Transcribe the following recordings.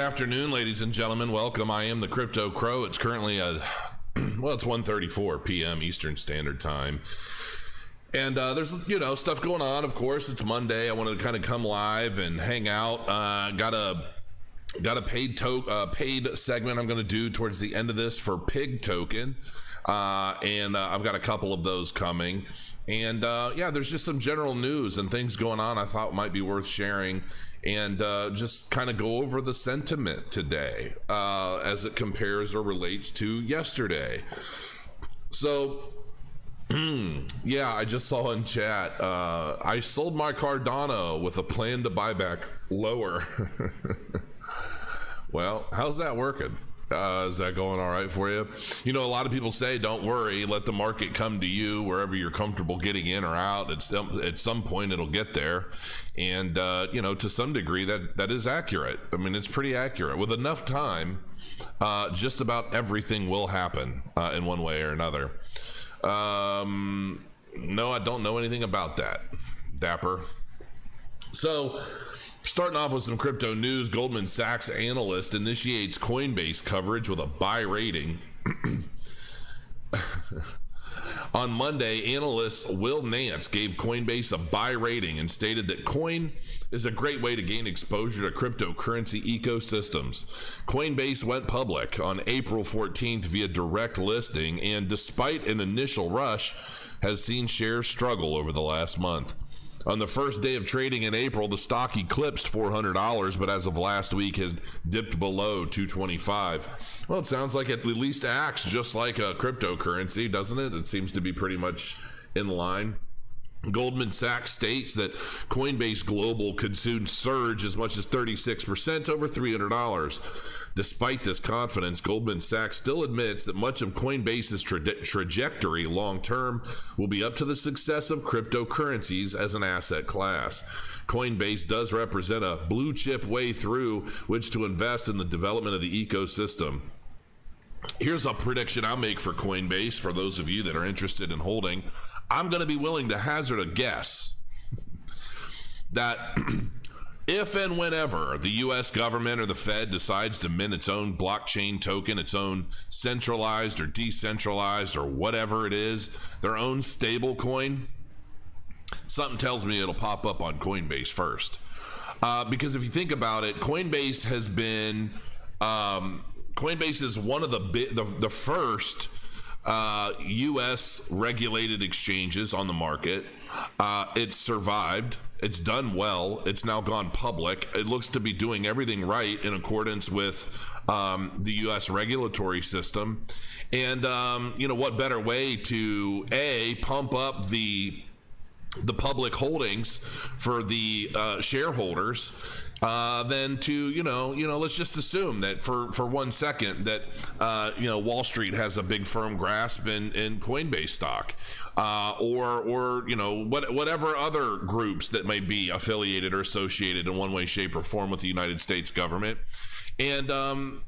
afternoon, ladies and gentlemen. Welcome. I am the Crypto Crow. It's currently it's 1:34 p.m. Eastern Standard Time. And there's, stuff going on. Of course, it's Monday. I wanted to kind of come live and hang out. Got a paid segment I'm going to do towards the end of this for Pig Token. And I've got a couple of those coming. And there's just some general news and things going on I thought might be worth sharing, and just kind of go over the sentiment today as it compares or relates to yesterday. So, I just saw in chat, I sold my Cardano with a plan to buy back lower. Well, how's that working? Is that going all right for you? A lot of people say, don't worry, let the market come to you wherever you're comfortable getting in or out. At some point, it'll get there. And, to some degree, that is accurate. I mean, it's pretty accurate. With enough time, just about everything will happen in one way or another. No, I don't know anything about that, Dapper. So, starting off with some crypto news, Goldman Sachs analyst initiates Coinbase coverage with a buy rating. On Monday, analyst Will Nance gave Coinbase a buy rating and stated that Coin is a great way to gain exposure to cryptocurrency ecosystems. Coinbase went public on April 14th via direct listing, and despite an initial rush, has seen shares struggle over the last month. On the first day of trading in April, the stock eclipsed $400, but as of last week has dipped below $225. Well, it sounds like it at least acts just like a cryptocurrency, doesn't it? It seems to be pretty much in line. Goldman Sachs states that Coinbase Global could soon surge as much as 36% over $300. Despite this confidence, Goldman Sachs still admits that much of Coinbase's trajectory long-term will be up to the success of cryptocurrencies as an asset class. Coinbase does represent a blue-chip way through which to invest in the development of the ecosystem. Here's a prediction I'll make for Coinbase for those of you that are interested in holding. I'm going to be willing to hazard a guess that if and whenever the U.S. government or the Fed decides to mint its own blockchain token, its own centralized or decentralized or whatever it is, their own stable coin, something tells me it'll pop up on Coinbase first. Because if you think about it, Coinbase has been, Coinbase is one of the first U.S. regulated exchanges on the market. It's survived. It's done well. It's now gone public. It looks to be doing everything right in accordance with the U.S. regulatory system. And, what better way to, pump up the public holdings for the shareholders than to, let's just assume that for 1 second that, Wall Street has a big firm grasp in Coinbase stock, or whatever other groups that may be affiliated or associated in one way, shape, or form with the United States government. And, that's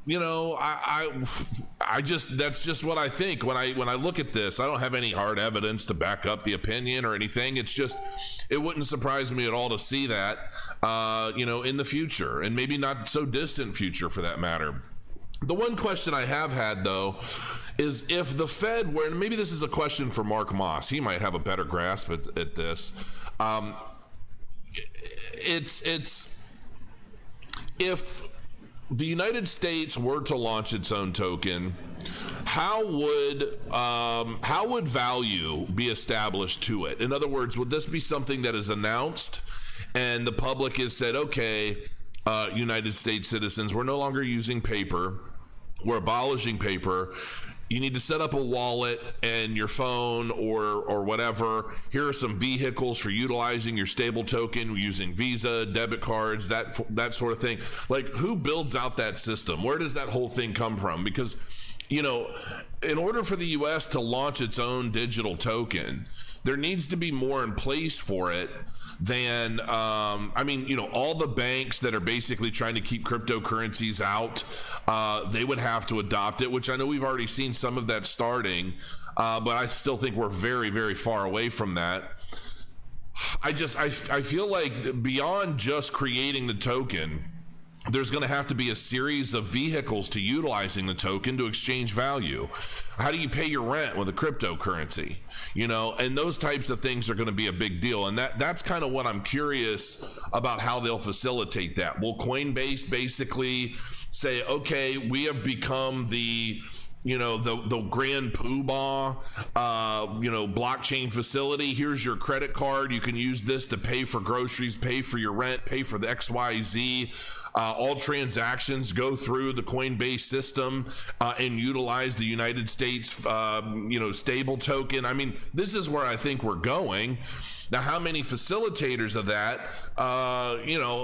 just what I think when I look at this. I don't have any hard evidence to back up the opinion or anything. It's just, it wouldn't surprise me at all to see that, in the future, and maybe not so distant future for that matter. The one question I have had, though, is if the Fed were, and maybe this is a question for Mark Moss, he might have a better grasp at this. If the United States were to launch its own token, how would value be established to it? In other words, would this be something that is announced and the public has said, okay, United States citizens, we're no longer using paper, we're abolishing paper. You need to set up a wallet and your phone or whatever. Here are some vehicles for utilizing your stable token using Visa, debit cards, that sort of thing. Like, who builds out that system? Where does that whole thing come from? Because, in order for the U.S. to launch its own digital token, there needs to be more in place for it than, all the banks that are basically trying to keep cryptocurrencies out, they would have to adopt it, which I know we've already seen some of that starting, but I still think we're very, very far away from that. I feel like beyond just creating the token, there's going to have to be a series of vehicles to utilizing the token to exchange value. How do you pay your rent with a cryptocurrency? You know, and those types of things are going to be a big deal. And that's kind of what I'm curious about, how they'll facilitate that. Will Coinbase basically say, okay, we have become the grand poobah, blockchain facility. Here's your credit card. You can use this to pay for groceries, pay for your rent, pay for the XYZ. All transactions go through the Coinbase system and utilize the United States, stable token. I mean, this is where I think we're going. Now, how many facilitators of that,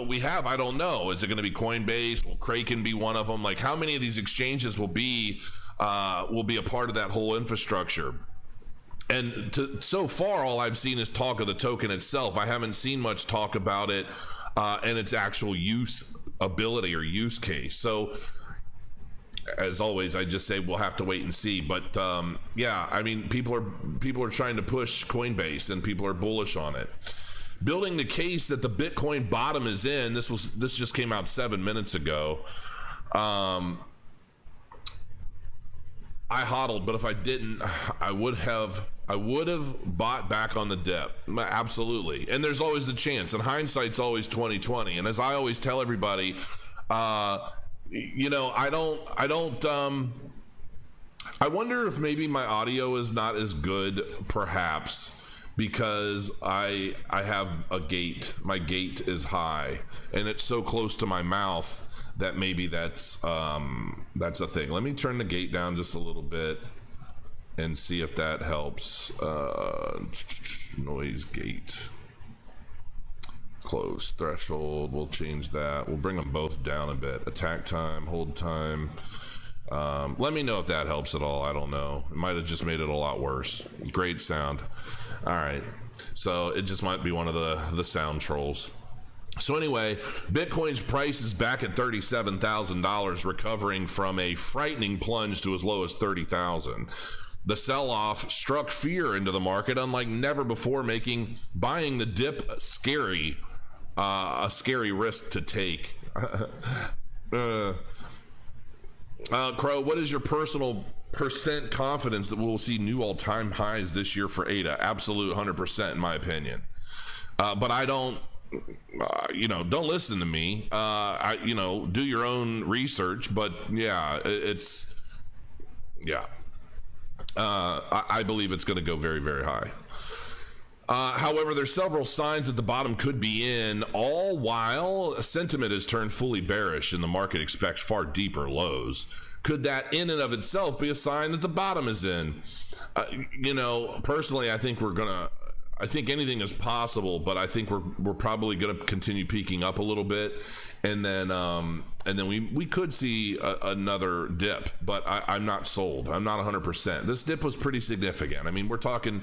we have? I don't know. Is it going to be Coinbase? Will Kraken be one of them? Like, how many of these exchanges will be a part of that whole infrastructure? And so far, all I've seen is talk of the token itself. I haven't seen much talk about it and its actual ability or use case. So, as always, I just say we'll have to wait and see. But I mean, people are trying to push Coinbase, and people are bullish on it. Building the case that the Bitcoin bottom is in. This just came out 7 minutes ago. I hodled, but if I didn't, I would have bought back on the dip. Absolutely. And there's always the chance, and hindsight's always 20/20. And as I always tell everybody, I wonder if maybe my audio is not as good, perhaps, because I have a gate. My gate is high, and it's so close to my mouth that maybe that's a thing. Let me turn the gate down just a little bit and see if that helps. Noise gate. Close threshold. We'll change that. We'll bring them both down a bit. Attack time, hold time. Let me know if that helps at all. I don't know. It might have just made it a lot worse. Great sound. All right. So it just might be one of the sound trolls. So anyway, Bitcoin's price is back at $37,000, recovering from a frightening plunge to as low as $30,000. The sell-off struck fear into the market, unlike never before, making buying the dip scary, a scary risk to take. Crow, what is your personal percent confidence that we'll see new all-time highs this year for ADA? Absolute 100% in my opinion. But I don't. Don't listen to me. Do your own research. But yeah, I believe it's going to go very, very high. However, there's several signs that the bottom could be in, all while sentiment has turned fully bearish and the market expects far deeper lows. Could that in and of itself be a sign that the bottom is in? Personally, I think anything is possible, but I think we're probably going to continue peaking up a little bit, and then we could see another dip. But I'm not sold. I'm not 100%. This dip was pretty significant. I mean, we're talking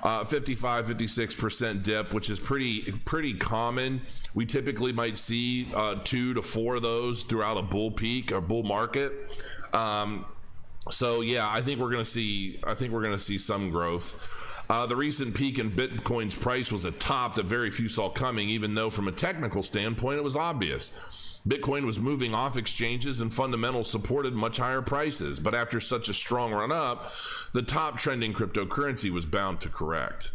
55-56% dip, which is pretty common. We typically might see 2 to 4 of those throughout a bull peak or bull market. So yeah, I think we're going to see some growth. The recent peak in Bitcoin's price was a top that very few saw coming, even though from a technical standpoint it was obvious. Bitcoin was moving off exchanges and fundamentals supported much higher prices, but after such a strong run up, the top trending cryptocurrency was bound to correct.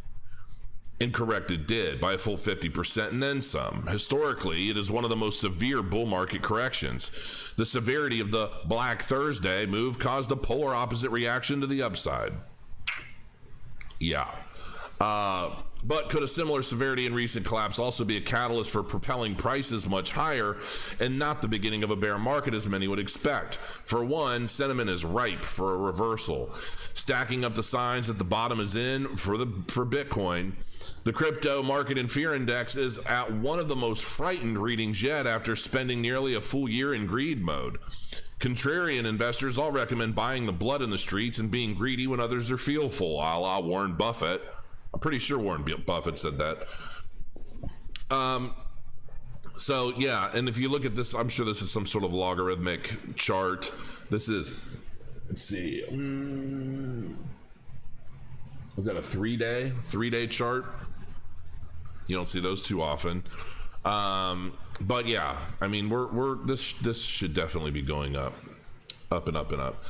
And correct it did by a full 50% and then some. Historically, it is one of the most severe bull market corrections. The severity of the Black Thursday move caused a polar opposite reaction to the upside. Yeah. But could a similar severity in recent collapse also be a catalyst for propelling prices much higher and not the beginning of a bear market as many would expect? For one, sentiment is ripe for a reversal. Stacking up the signs that the bottom is in for Bitcoin, the crypto market and fear index is at one of the most frightened readings yet after spending nearly a full year in greed mode. Contrarian investors all recommend buying the blood in the streets and being greedy when others are fearful, a la Warren Buffett. I'm pretty sure Warren Buffett said that. So yeah, and if you look at this, I'm sure this is some sort of logarithmic chart. This is, let's see, is that a three-day chart? You don't see those too often. But yeah, I mean, this should definitely be going up and up and up.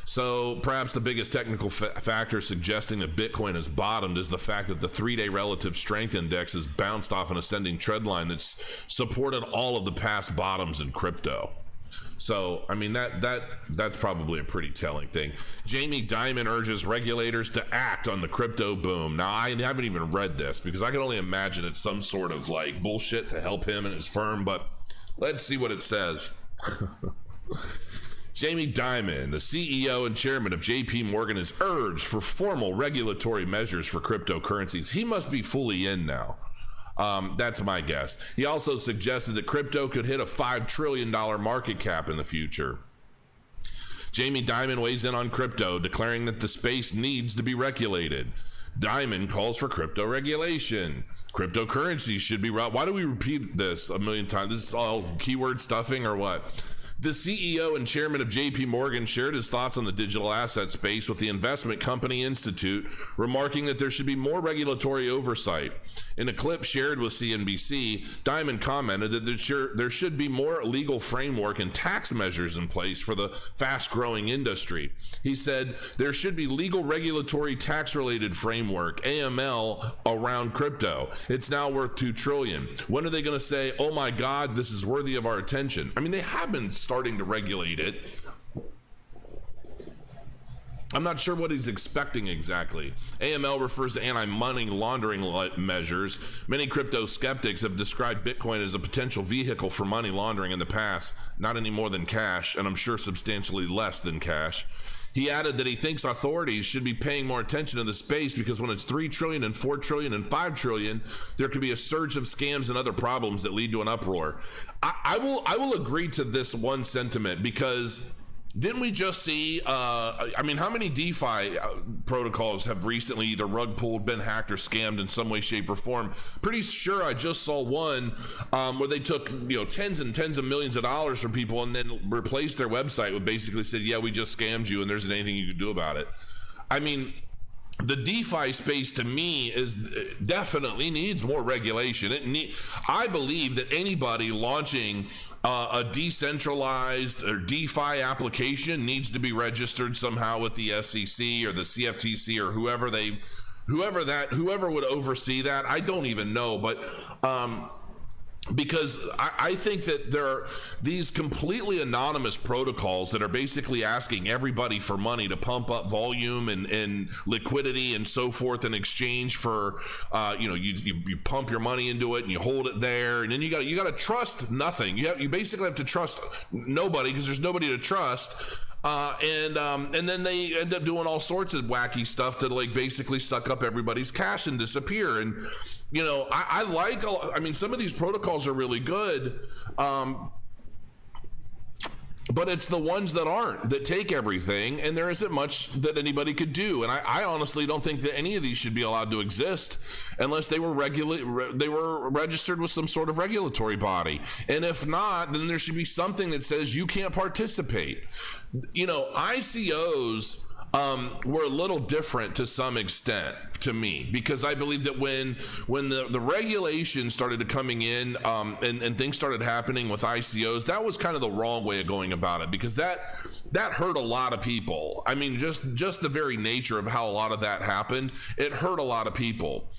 So perhaps the biggest technical factor suggesting that Bitcoin has bottomed is the fact that the 3-day relative strength index has bounced off an ascending trend line that's supported all of the past bottoms in crypto. So, I mean, that's probably a pretty telling thing. Jamie Dimon urges regulators to act on the crypto boom. Now, I haven't even read this because I can only imagine it's some sort of like bullshit to help him and his firm, but let's see what it says. Jamie Dimon, the CEO and chairman of JP Morgan, has urged for formal regulatory measures for cryptocurrencies. He must be fully in now. That's my guess. He also suggested that crypto could hit a $5 trillion market cap in the future. Jamie Dimon weighs in on crypto, declaring that the space needs to be regulated. Dimon calls for crypto regulation. Cryptocurrencies should be... Why do we repeat this a million times? This is all keyword stuffing or what? The CEO and chairman of JP Morgan shared his thoughts on the digital asset space with the Investment Company Institute, remarking that there should be more regulatory oversight. In a clip shared with CNBC, Dimon commented that there should be more legal framework and tax measures in place for the fast-growing industry. He said there should be legal regulatory tax-related framework, AML, around crypto. It's now worth $2 trillion. When are they going to say, oh my God, this is worthy of our attention? I mean, they have been starting to regulate it. I'm not sure what he's expecting exactly. AML refers to anti-money laundering measures. Many crypto skeptics have described Bitcoin as a potential vehicle for money laundering in the past, not any more than cash, and I'm sure substantially less than cash. He added that he thinks authorities should be paying more attention to the space because when it's $3 trillion and $4 trillion and $5 trillion, there could be a surge of scams and other problems that lead to an uproar. I will agree to this one sentiment because didn't we just see, I mean, how many DeFi protocols have recently either rug pulled, been hacked, or scammed in some way, shape, or form? Pretty sure I just saw one where they took, tens and tens of millions of dollars from people and then replaced their website with basically said, yeah, we just scammed you and there isn't anything you can do about it. I mean, the DeFi space to me definitely needs more regulation. I believe that anybody launching a decentralized or DeFi application needs to be registered somehow with the SEC or the CFTC or whoever would oversee that. I don't even know, but because I think that there are these completely anonymous protocols that are basically asking everybody for money to pump up volume and liquidity and so forth in exchange for, you pump your money into it and you hold it there, and then you got to trust nothing. You basically have to trust nobody because there's nobody to trust. And then they end up doing all sorts of wacky stuff to like basically suck up everybody's cash and disappear. And I mean, some of these protocols are really good, but it's the ones that aren't, that take everything, and there isn't much that anybody could do. And I honestly don't think that any of these should be allowed to exist unless they were registered with some sort of regulatory body. And if not, then there should be something that says you can't participate. ICOs were a little different to some extent to me, because I believe that when the regulations started coming in and things started happening with ICOs, that was kind of the wrong way of going about it, because that hurt a lot of people. I mean, just the very nature of how a lot of that happened, it hurt a lot of people.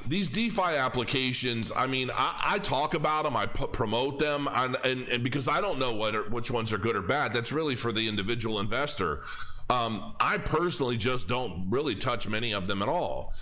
These DeFi applications, I mean, I talk about them, I promote them, and because I don't know which ones are good or bad, that's really for the individual investor. I personally just don't really touch many of them at all,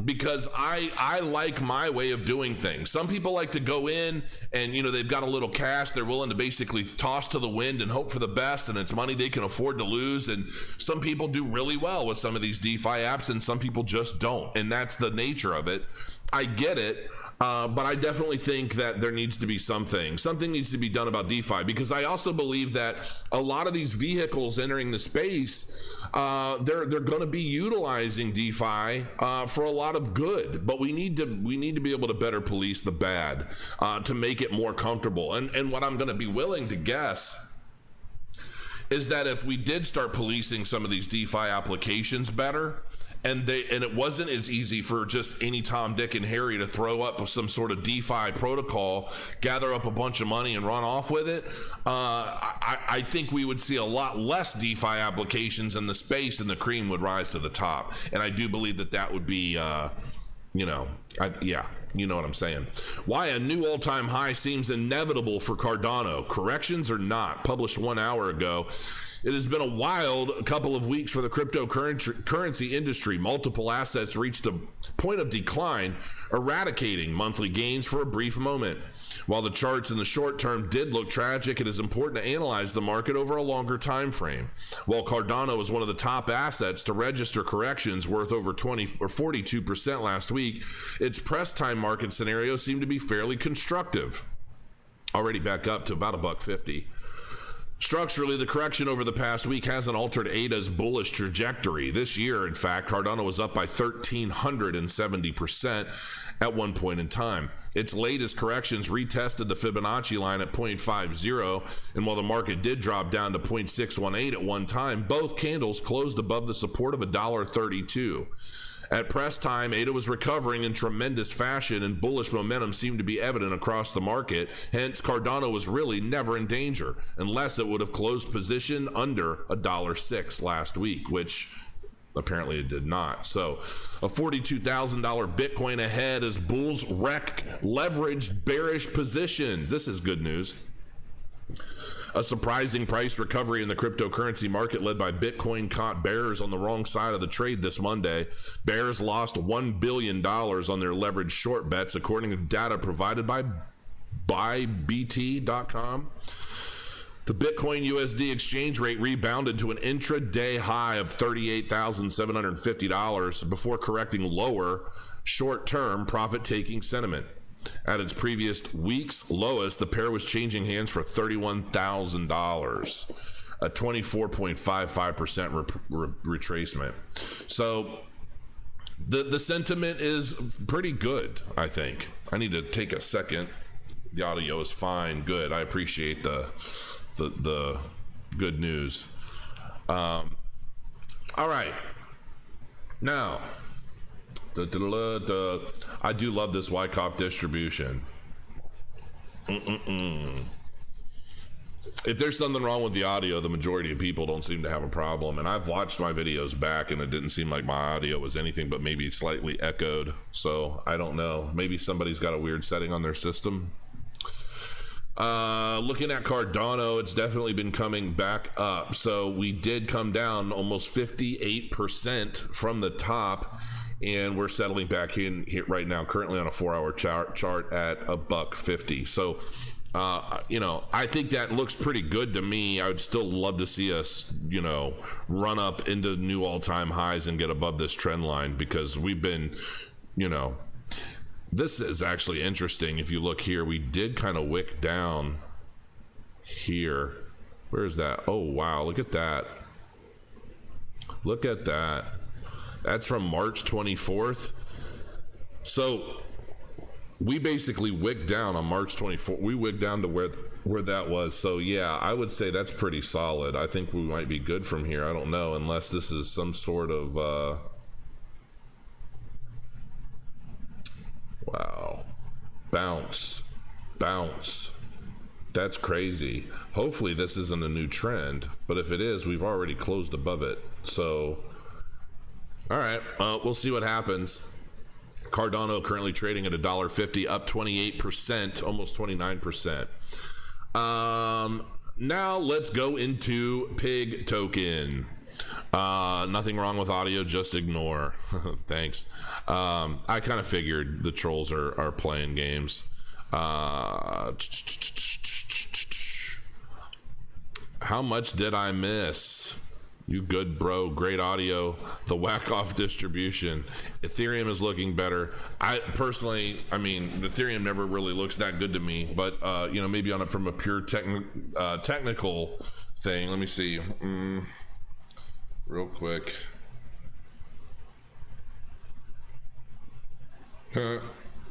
because I like my way of doing things. Some people like to go in and, they've got a little cash they're willing to basically toss to the wind and hope for the best, and it's money they can afford to lose. And some people do really well with some of these DeFi apps, and some people just don't. And that's the nature of it. I get it. But I definitely think that there needs to be something needs to be done about DeFi, because I also believe that a lot of these vehicles entering the space, they're going to be utilizing DeFi for a lot of good, but we need to be able to better police the bad to make it more comfortable. And what I'm going to be willing to guess is that if we did start policing some of these DeFi applications better, and it wasn't as easy for just any Tom, Dick, and Harry to throw up some sort of DeFi protocol, gather up a bunch of money, and run off with it. I think we would see a lot less DeFi applications in the space, and the cream would rise to the top. And I do believe that would be, you know what I'm saying. Why a new all-time high seems inevitable for Cardano. Corrections or not? Published 1 hour ago. It has been a wild couple of weeks for the cryptocurrency industry. Multiple assets reached a point of decline, eradicating monthly gains for a brief moment. While the charts in the short term did look tragic, it is important to analyze the market over a longer time frame. While Cardano was one of the top assets to register corrections worth over 20 or 42% last week, its press time market scenario seemed to be fairly constructive. Already back up to about $1.50. Structurally, the correction over the past week hasn't altered ADA's bullish trajectory. This year, in fact, Cardano was up by 1,370% at one point in time. Its latest corrections retested the Fibonacci line at 0.50, and while the market did drop down to 0.618 at one time, both candles closed above the support of $1.32. At press time, ADA was recovering in tremendous fashion, and bullish momentum seemed to be evident across the market. Hence, Cardano was really never in danger, unless it would have closed position under $1.06 last week, which apparently it did not. So, a $42,000 Bitcoin ahead as bulls wreck leveraged bearish positions. This is good news. A surprising price recovery in the cryptocurrency market led by Bitcoin caught bears on the wrong side of the trade this Monday. Bears lost $1 billion on their leveraged short bets, according to data provided by BuyBT.com. The Bitcoin USD exchange rate rebounded to an intraday high of $38,750 before correcting lower short-term profit-taking sentiment. At its previous week's lowest, the pair was changing hands for $31,000, a 24.55% retracement. So the sentiment is pretty good, I think. I need to take a second. The audio is fine. Good. I appreciate the good news. All right. Now, I do love this Wyckoff distribution. If there's something wrong with the audio, the majority of people don't seem to have a problem. And I've watched my videos back, and it didn't seem like my audio was anything but maybe slightly echoed. So I don't know. Maybe somebody's got a weird setting on their system. Looking at Cardano, it's definitely been coming back up. So we did come down almost 58% from the top, and we're settling back in here right now, currently on a 4-hour chart at $1.50. So, I think that looks pretty good to me. I would still love to see us, run up into new all-time highs and get above this trend line, because we've been, this is actually interesting. If you look here, we did kind of wick down here. Where is that? Oh, wow. Look at that. Look at that. That's from March 24th. So we basically wicked down on March 24th. We wicked down to where that was. So yeah, I would say that's pretty solid. I think we might be good from here. I don't know, unless this is some sort of wow, bounce. That's crazy. Hopefully this isn't a new trend, but if it is, we've already closed above it. So all right, we'll see what happens. Cardano currently trading at $1.50, up 28%, almost 29%. Now let's go into Pig token. Nothing wrong with audio, just ignore. Thanks. I kind of figured the trolls are playing games. How much did I miss? You good, bro. Great audio. The whack-off distribution. Ethereum is looking better. Ethereum never really looks that good to me, but maybe from a pure technical thing. Let me see. Real quick.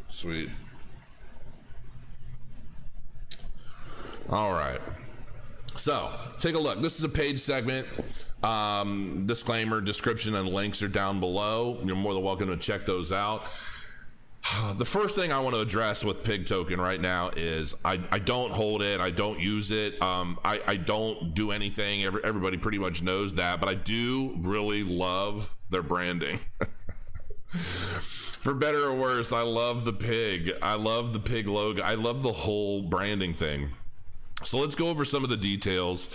Sweet. All right. So take a look. This is a paid segment. Disclaimer, description, and links are down below. You're more than welcome to check those out. The first thing I want to address with Pig token right now is I don't hold it. I don't use it. I don't do anything. Everybody pretty much knows that, but I do really love their branding. For better or worse, I love the pig. I love the pig logo. I love the whole branding thing. So let's go over some of the details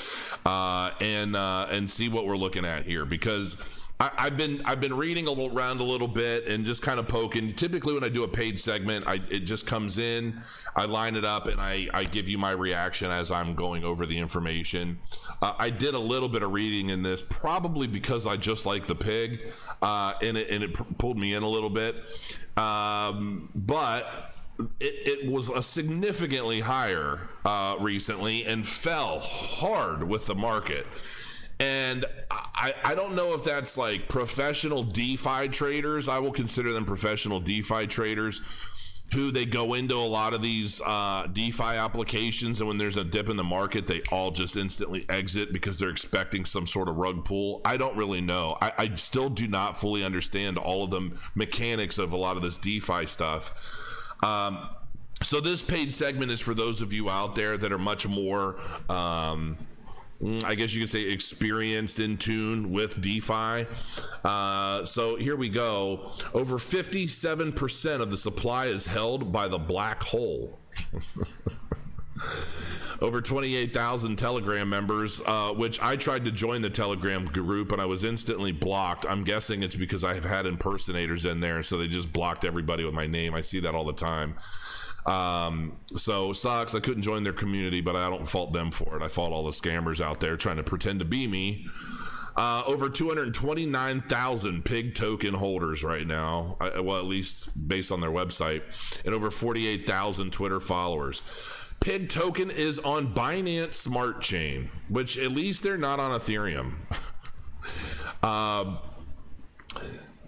and see what we're looking at here, because I've been reading around a little bit and just kind of poking. Typically when I do a paid segment, it just comes in, I line it up, and I give you my reaction as I'm going over the information. I did a little bit of reading in this, probably because I just like the pig, and it pulled me in a little bit, but it was a significantly higher recently and fell hard with the market. And I don't know if that's like professional DeFi traders. I will consider them professional DeFi traders who they go into a lot of these DeFi applications, and when there's a dip in the market, they all just instantly exit because they're expecting some sort of rug pull. I don't really know. I still do not fully understand all of the mechanics of a lot of this DeFi stuff. So this paid segment is for those of you out there that are much more, I guess you could say, experienced, in tune with DeFi. So here we go. Over 57% of the supply is held by the black hole. Over 28,000 Telegram members, which I tried to join the Telegram group and I was instantly blocked. I'm guessing it's because I have had impersonators in there, so they just blocked everybody with my name. I see that all the time. So sucks. I couldn't join their community, but I don't fault them for it. I fault all the scammers out there trying to pretend to be me. Over 229,000 pig token holders right now, well, at least based on their website, and over 48,000 Twitter followers. Pig token is on Binance Smart Chain, which at least they're not on Ethereum.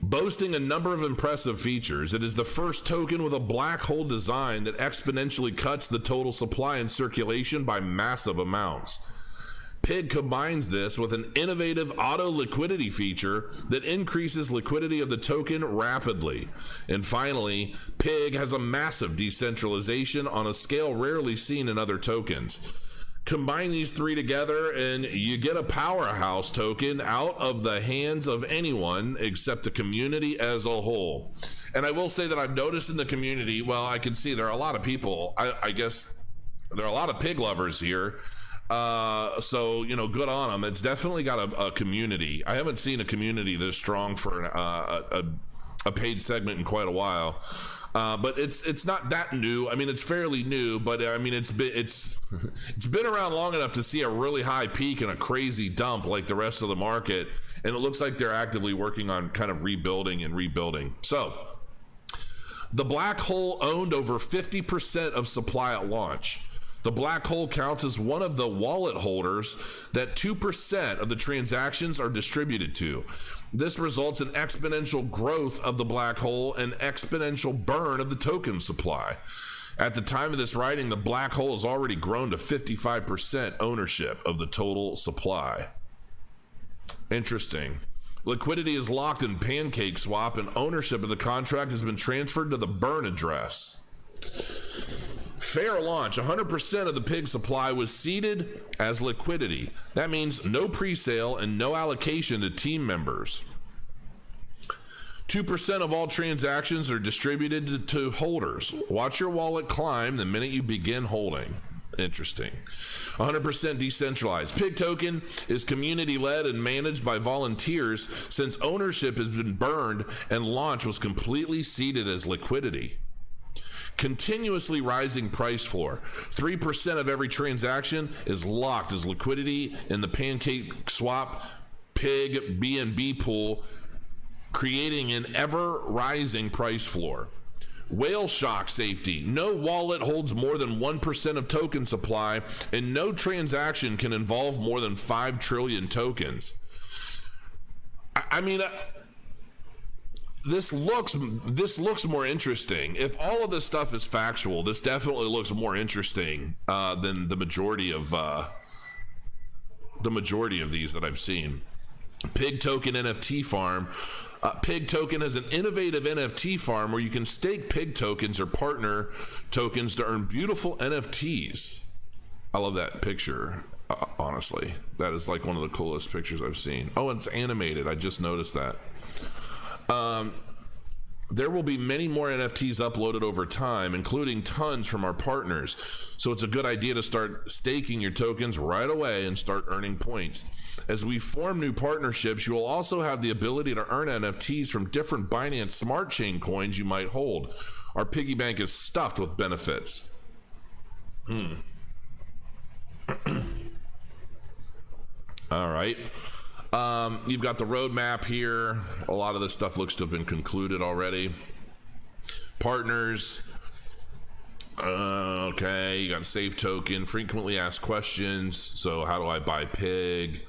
Boasting a number of impressive features, it is the first token with a black hole design that exponentially cuts the total supply in circulation by massive amounts. Pig combines this with an innovative auto liquidity feature that increases liquidity of the token rapidly. And finally, Pig has a massive decentralization on a scale rarely seen in other tokens. Combine these three together and you get a powerhouse token out of the hands of anyone except the community as a whole. And I will say that I've noticed in the community, well, I can see there are a lot of people, I guess there are a lot of pig lovers here. So, you know, good on them. It's definitely got a community. I haven't seen a community this strong for a paid segment in quite a while. But it's not that new. I mean, it's fairly new, but I mean, it's been around long enough to see a really high peak and a crazy dump like the rest of the market. And it looks like they're actively working on kind of rebuilding. So the black hole owned over 50% of supply at launch. The black hole counts as one of the wallet holders that 2% of the transactions are distributed to. This results in exponential growth of the black hole and exponential burn of the token supply. At the time of this writing, the black hole has already grown to 55% ownership of the total supply. Interesting. Liquidity is locked in PancakeSwap, and ownership of the contract has been transferred to the burn address. Fair launch, 100% of the pig supply was seeded as liquidity. That means no pre-sale and no allocation to team members. 2% of all transactions are distributed to holders. Watch your wallet climb the minute you begin holding. Interesting. 100% decentralized. Pig token is community-led and managed by volunteers since ownership has been burned and launch was completely seeded as liquidity. Continuously rising price floor. 3% of every transaction is locked as liquidity in the PancakeSwap Pig BNB pool, creating an ever-rising price floor. Whale shock safety. No wallet holds more than 1% of token supply, and no transaction can involve more than 5 trillion tokens. I mean... This looks more interesting. If all of this stuff is factual, this definitely looks more interesting than the majority of the majority of these that I've seen. Pig Token NFT Farm. Pig Token is an innovative NFT farm where you can stake pig tokens or partner tokens to earn beautiful NFTs. I love that picture, honestly. That is like one of the coolest pictures I've seen. Oh, it's animated. I just noticed that. There will be many more NFTs uploaded over time, including tons from our partners. So it's a good idea to start staking your tokens right away and start earning points. As we form new partnerships, you will also have the ability to earn NFTs from different Binance Smart Chain coins you might hold. Our piggy bank is stuffed with benefits. All right. You've got the roadmap here. A lot of this stuff looks to have been concluded already. Partners. Okay, you got Safe Token, frequently asked questions. So how do I buy pig?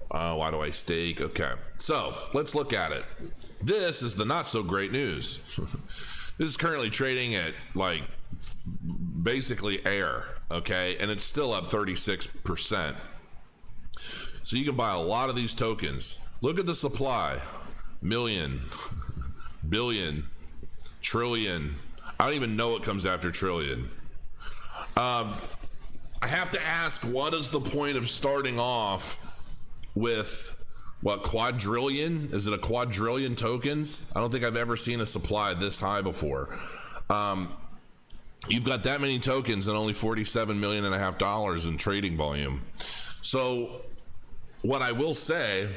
Why do I stake? Okay, so let's look at it. This is the not so great news. This is currently trading at like basically air, okay? And it's still up 36%. So you can buy a lot of these tokens. Look at the supply. Million, billion, trillion. I don't even know what comes after trillion. I have to ask, what is the point of starting off with what, quadrillion? Is it a quadrillion tokens? I don't think I've ever seen a supply this high before. You've got that many tokens and only $47.5 million in trading volume. So what I will say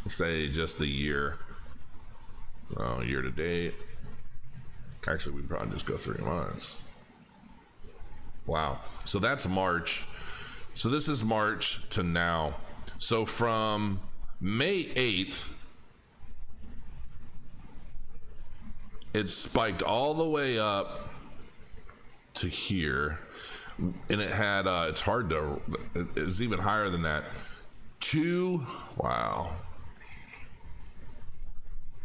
just the year to date. Actually, we can probably just go 3 months. Wow. So that's March. So this is March to now. So from May 8th, it spiked all the way up to here. And it had, it's hard to, it's even higher than that.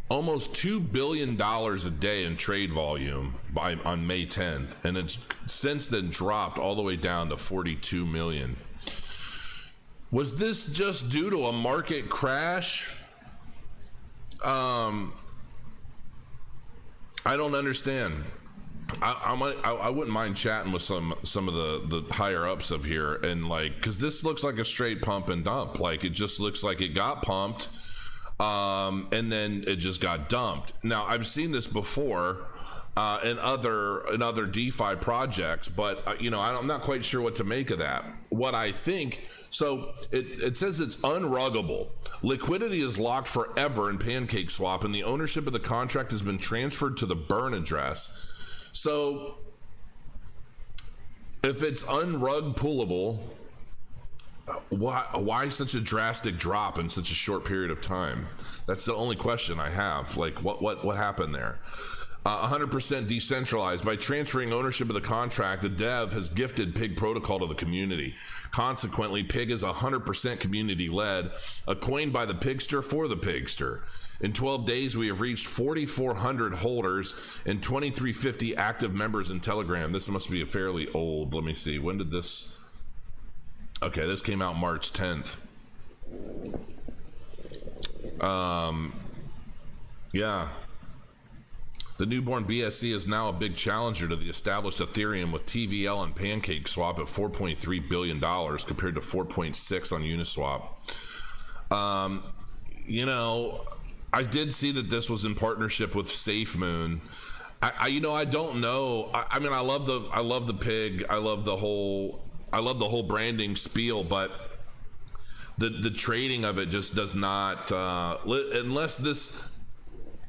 Almost $2 billion a day in trade volume on May 10th. And it's since then dropped all the way down to 42 million. Was this just due to a market crash? I don't understand. I wouldn't mind chatting with some of the higher ups of here, and like, because this looks like a straight pump and dump. Like, it just looks like it got pumped, and then it just got dumped. Now, I've seen this before in other DeFi projects, but I'm not quite sure what to make of that. What I think, so it says it's unruggable. Liquidity is locked forever in PancakeSwap, and the ownership of the contract has been transferred to the burn address. So if it's unrug pullable, why such a drastic drop in such a short period of time? That's the only question I have. Like, what happened there? 100% decentralized. By transferring ownership of the contract, the dev has gifted Pig Protocol to the community. Consequently, Pig is 100% community led, a coin by the Pigster for the Pigster. In 12 days, we have reached 4,400 holders and 2,350 active members in Telegram. This must be a fairly old. Let me see. When did this? Okay, this came out March 10th. Yeah. The newborn BSC is now a big challenger to the established Ethereum, with TVL and PancakeSwap at $4.3 billion compared to 4.6 on Uniswap. I did see that this was in partnership with SafeMoon. I don't know. I mean, I love the pig. I love the whole branding spiel, but the trading of it just does not, unless this.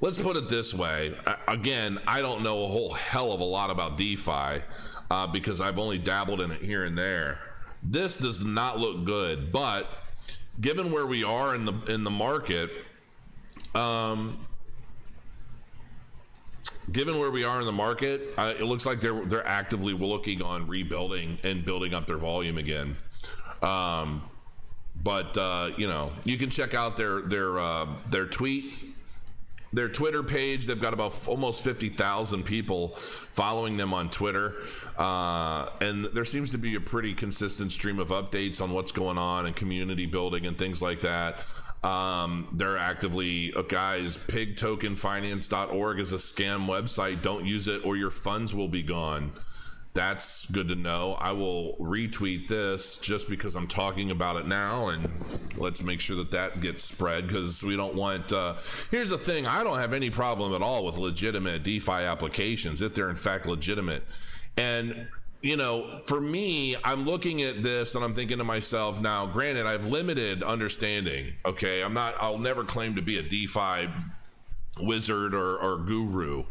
Let's put it this way. Again, I don't know a whole hell of a lot about DeFi because I've only dabbled in it here and there. This does not look good, but given where we are in the market, it looks like they're actively looking on rebuilding and building up their volume again. But you can check out their tweet. their Twitter page. They've got about almost 50,000 people following them on Twitter. And there seems to be a pretty consistent stream of updates on what's going on and community building and things like that. They're actively, guys, pigtokenfinance.org is a scam website. Don't use it or your funds will be gone. That's good to know. I will retweet this just because I'm talking about it now, and let's make sure that that gets spread, because we don't want here's the thing. I don't have any problem at all with legitimate DeFi applications if they're in fact legitimate. And you know, for me, I'm looking at this and I'm thinking to myself, now granted, I have limited understanding. Okay, I'll never claim to be a DeFi wizard or guru,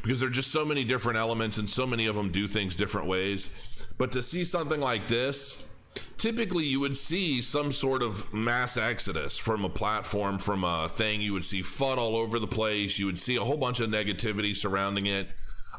because there are just so many different elements and so many of them do things different ways. But to see something like this, typically you would see some sort of mass exodus from a platform, from a thing. You would see FUD all over the place. You would see a whole bunch of negativity surrounding it.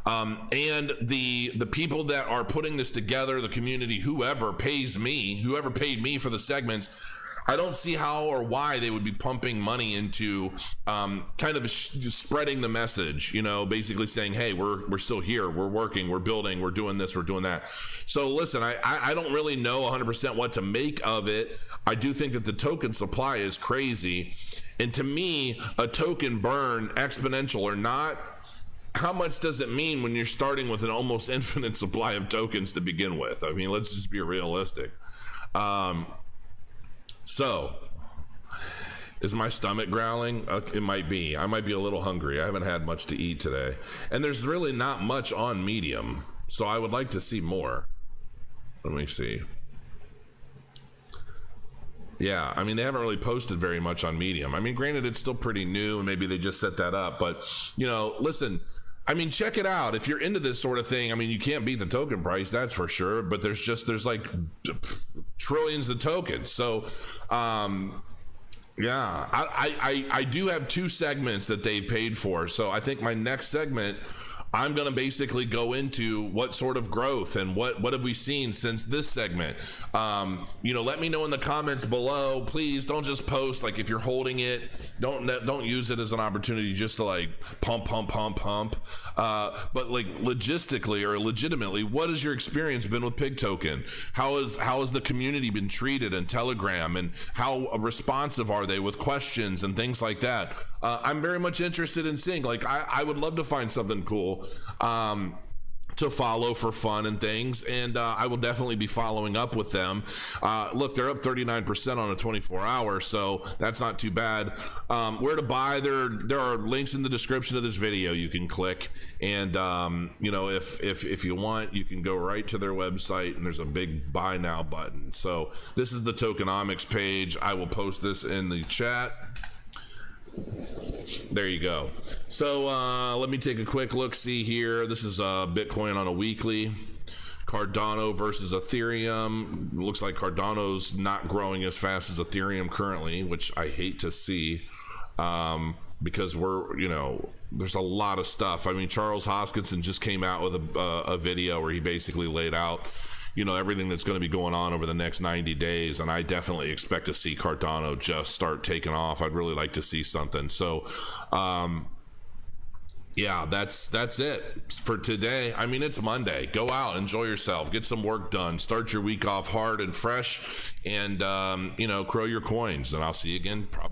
And the people that are putting this together, the community, whoever paid me for the segments, I don't see how or why they would be pumping money into kind of spreading the message, you know, basically saying, hey, we're still here, we're working, we're building, we're doing this, we're doing that. So listen, I don't really know 100% what to make of it. I do think that the token supply is crazy. And to me, a token burn, exponential or not, how much does it mean when you're starting with an almost infinite supply of tokens to begin with? I mean, let's just be realistic. So, is my stomach growling? It might be. I might be a little hungry. I haven't had much to eat today. And there's really not much on Medium, so I would like to see more. Let me see. Yeah, I mean, they haven't really posted very much on Medium. I mean, granted, it's still pretty new, and maybe they just set that up. But, you know, listen, I mean, check it out. If you're into this sort of thing, I mean, you can't beat the token price, that's for sure. But there's like trillions of tokens. So, yeah, I do have 2 segments that they've paid for. So I think my next segment, I'm going to basically go into what sort of growth and what have we seen since this segment. You know, let me know in the comments below. Please don't just post like if you're holding it. Don't use it as an opportunity just to like pump. But like logistically or legitimately, what has your experience been with Pig Token? How has the community been treated in Telegram, and how responsive are they with questions and things like that? I'm very much interested in seeing, like, I would love to find something cool to follow for fun and things, and I will definitely be following up with them. Look, they're up 39% on a 24-hour, so that's not too bad. Where to buy? There are links in the description of this video you can click, and you know, if you want, you can go right to their website, and there's a big buy now button. So this is the tokenomics page. I will post this in the chat. There you go. So let me take a quick look see here. This is Bitcoin on a weekly. Cardano versus Ethereum. Looks like Cardano's not growing as fast as Ethereum currently, which I hate to see, because there's a lot of stuff. I mean, Charles Hoskinson just came out with a video where he basically laid out, you know, everything that's going to be going on over the next 90 days. And I definitely expect to see Cardano just start taking off. I'd really like to see something. So, yeah, that's it for today. I mean, it's Monday. Go out, enjoy yourself, get some work done, start your week off hard and fresh, and, you know, grow your coins. And I'll see you again probably